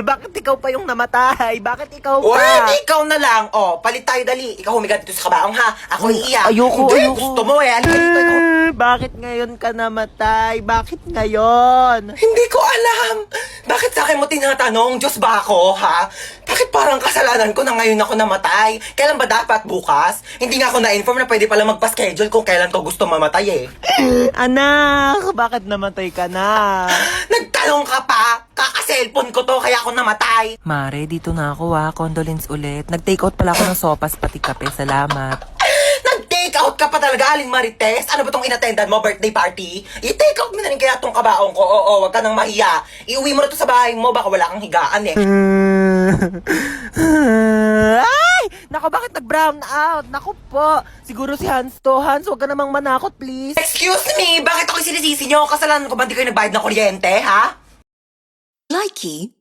Bakit ikaw pa yung namatay? Bakit ikaw O, pa? ikaw na lang. O, palit tayo dali. Ikaw humiga dito sa kabaong ha. Ako iiyak. Ayoko, Hindi, ayoko. gusto mo eh. Halika dito, ikaw. Bakit ngayon ka namatay? Bakit ngayon? Hindi ko alam. Bakit sa akin mo tinatanong? Diyos ba ako, ha? Bakit parang kasalanan ko na ngayon ako namatay? Kailan ba dapat? Bukas? Hindi nga ako na-inform na pwede pala magpa-schedule kung kailan ko gusto mamatay eh. Anak, bakit namatay ka na? Nagtanong ka pa? Kaka-cellphone ko to kaya ako namatay. Mare, dito na ako Condolence ulit. Nag-take out pala ako ng sopas pati kape. Salamat. Nag-take out ka pa talaga, Aling Marites? Ano ba tong inattendan mo, birthday party? I-take out mo na rin kaya tong kabaong ko. Oo, wag ka nang mahiya. Iuwi mo na to sa bahay mo, baka wala kang higaan eh. Ay! Naku, bakit nag-brown out? Naku po. Siguro si Hans to. Hans, huwag ka namang manakot, please. Excuse me, bakit ako sinisisi nyo? Kasalanan ko ba di kayo nagbayad ng kuryente, ha? Likey